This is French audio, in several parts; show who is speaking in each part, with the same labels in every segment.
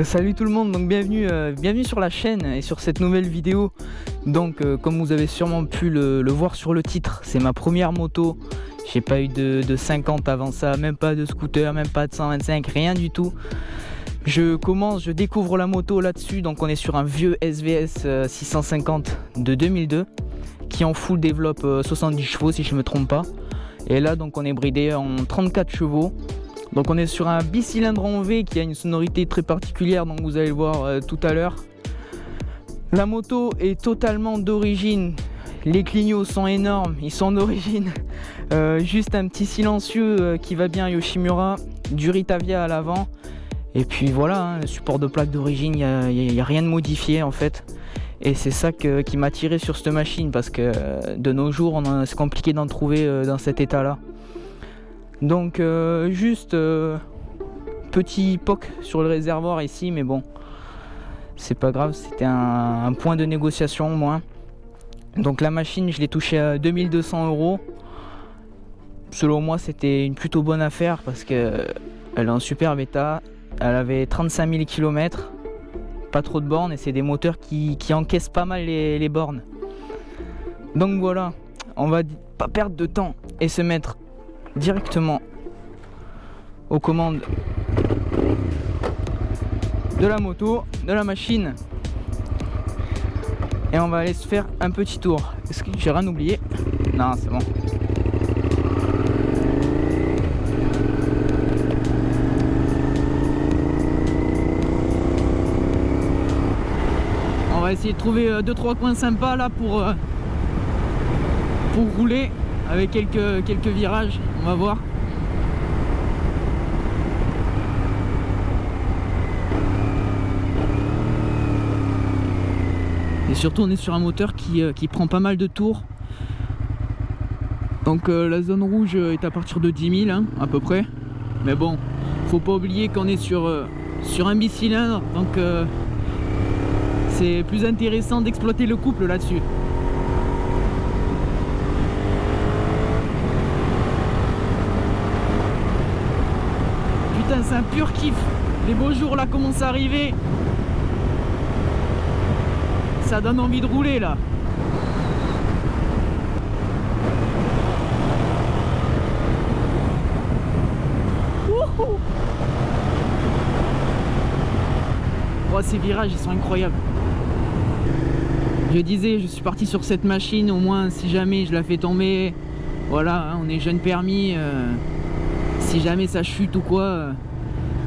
Speaker 1: Salut tout le monde, donc bienvenue sur la chaîne et sur cette nouvelle vidéo. Donc comme vous avez sûrement pu le voir sur le titre, c'est ma première moto. J'ai pas eu de 50 avant ça, même pas de scooter, même pas de 125, rien du tout. Je découvre la moto là-dessus, donc on est sur un vieux SVS 650 de 2002 qui en full développe 70 chevaux si je me trompe pas. Et là donc on est bridé en 34 chevaux. Donc on est sur un bicylindre en V qui a une sonorité très particulière, donc vous allez le voir tout à l'heure. La moto est totalement d'origine, les clignots sont énormes, ils sont d'origine. Juste un petit silencieux qui va bien Yoshimura, du Ritavia à l'avant. Et puis voilà, hein, le support de plaque d'origine, il n'y a rien de modifié en fait. Et c'est ça qui m'a attiré sur cette machine, parce que de nos jours c'est compliqué d'en trouver dans cet état là. Donc petit poc sur le réservoir ici, mais bon, c'est pas grave, c'était un point de négociation au moins. Donc la machine, je l'ai touchée à 2200 €. Selon moi, c'était une plutôt bonne affaire parce que elle est en superbe état. Elle avait 35 000 km, pas trop de bornes, et c'est des moteurs qui encaissent pas mal les bornes. Donc voilà, on va pas perdre de temps et se mettre directement aux commandes de la moto, de la machine, et on va aller se faire un petit tour. Est-ce que j'ai rien oublié? Non, c'est bon. On va essayer de trouver 2-3 coins sympas là pour rouler avec quelques virages, on va voir. Et surtout on est sur un moteur qui prend pas mal de tours. Donc la zone rouge est à partir de 10 000 hein, à peu près. Mais bon, faut pas oublier qu'on est sur un bicylindre, donc c'est plus intéressant d'exploiter le couple là-dessus. Putain, c'est un pur kiff. Les beaux jours là commencent à arriver. Ça donne envie de rouler là. Wouhou. Oh, ces virages ils sont incroyables. Je disais, je suis parti sur cette machine, au moins si jamais je la fais tomber, voilà, hein, on est jeune permis, si jamais ça chute ou quoi,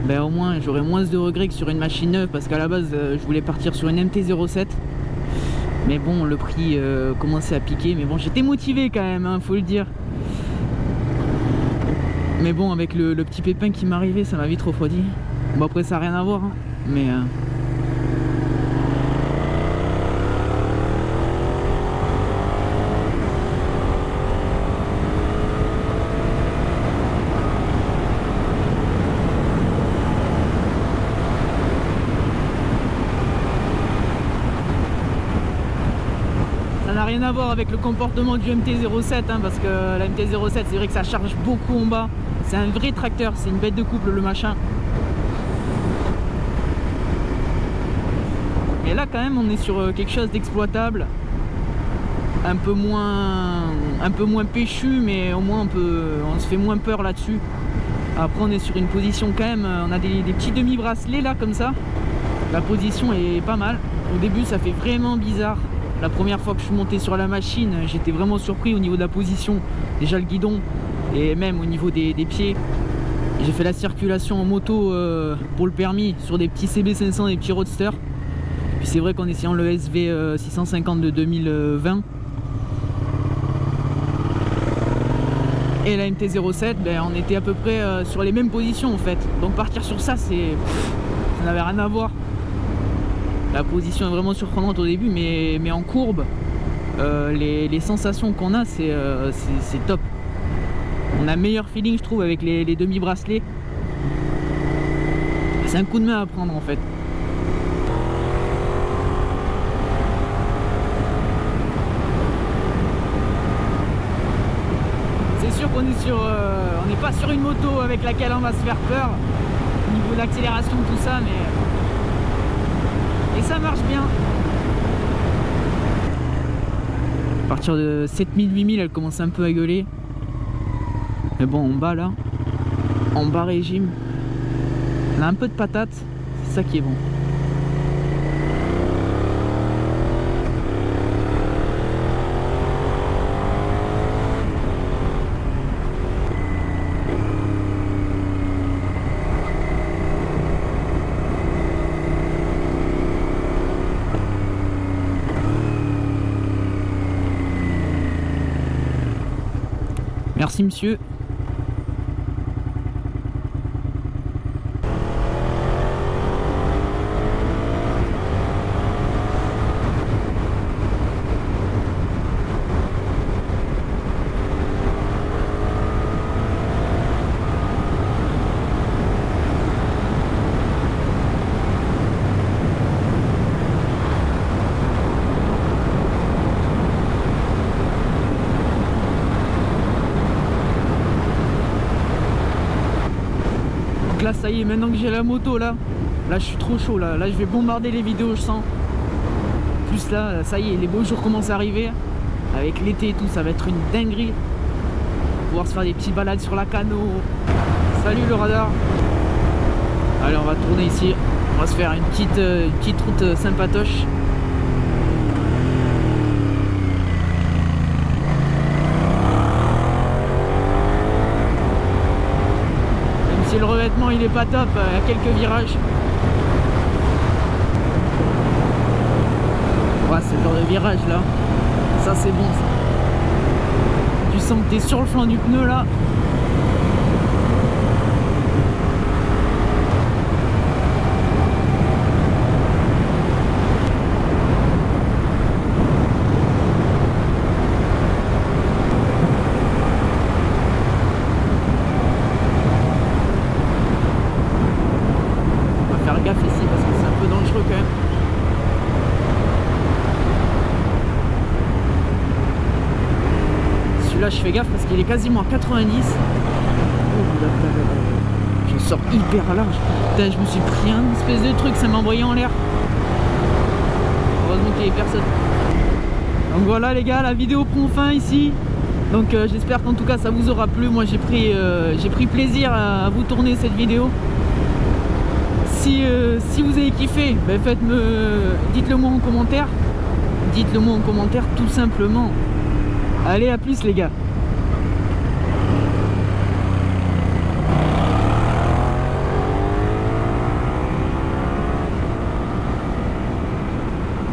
Speaker 1: ben au moins j'aurai moins de regrets que sur une machine neuve, parce qu'à la base je voulais partir sur une MT-07, mais bon, le prix commençait à piquer, mais bon, j'étais motivé quand même, hein, faut le dire. Mais bon, avec le petit pépin qui m'arrivait, ça m'a vite refroidi. Bon, après ça n'a rien à voir, hein, mais rien à voir avec le comportement du MT-07 hein, parce que la MT-07 c'est vrai que ça charge beaucoup en bas, c'est un vrai tracteur, c'est une bête de couple le machin. Et là quand même on est sur quelque chose d'exploitable, un peu moins péchu, mais au moins on se fait moins peur là-dessus. Après on est sur une position quand même, on a des petits demi-bracelets là comme ça, la position est pas mal. Au début ça fait vraiment bizarre. La première fois que je suis monté sur la machine, j'étais vraiment surpris au niveau de la position, déjà le guidon et même au niveau des pieds. J'ai fait la circulation en moto pour le permis sur des petits CB500, des petits roadsters. Puis c'est vrai qu'en essayant le SV 650 de 2020 et la MT-07, ben, on était à peu près sur les mêmes positions en fait. Donc partir sur ça, ça n'avait rien à voir. La position est vraiment surprenante au début, mais en courbe, les sensations qu'on a, c'est top. On a meilleur feeling, je trouve, avec les demi-bracelets. C'est un coup de main à prendre en fait. C'est sûr qu'on est on n'est pas sur une moto avec laquelle on va se faire peur au niveau de l'accélération, tout ça, mais Et ça marche bien. À partir de 7000, 8000, elle commence un peu à gueuler. Mais bon, en bas là, en bas régime, elle a un peu de patate, c'est ça qui est bon. Merci monsieur. Là ça y est, maintenant que j'ai la moto là je suis trop chaud là je vais bombarder les vidéos, je sens. Plus là, ça y est, les beaux jours commencent à arriver. Avec l'été et tout, ça va être une dinguerie. On va pouvoir se faire des petites balades sur la Cano. Salut le radar. Allez, on va tourner ici. On va se faire une petite route sympatoche. Si le revêtement il est pas top, il y a quelques virages. Ouais, c'est le genre de virage là. Ça c'est bon ça. Tu sens que t'es sur le flanc du pneu là. Gaffe ici parce que c'est un peu dangereux quand même. Celui-là je fais gaffe parce qu'il est quasiment à 90. Je sors hyper large. Putain, je me suis pris un espèce de truc, ça m'a envoyé en l'air. Heureusement qu'il y avait personne. Donc voilà les gars, la vidéo prend fin ici. Donc j'espère qu'en tout cas ça vous aura plu. Moi j'ai pris plaisir à vous tourner cette vidéo. Si vous avez kiffé, ben dites-le moi en commentaire. Dites-le moi en commentaire tout simplement. Allez, à plus les gars.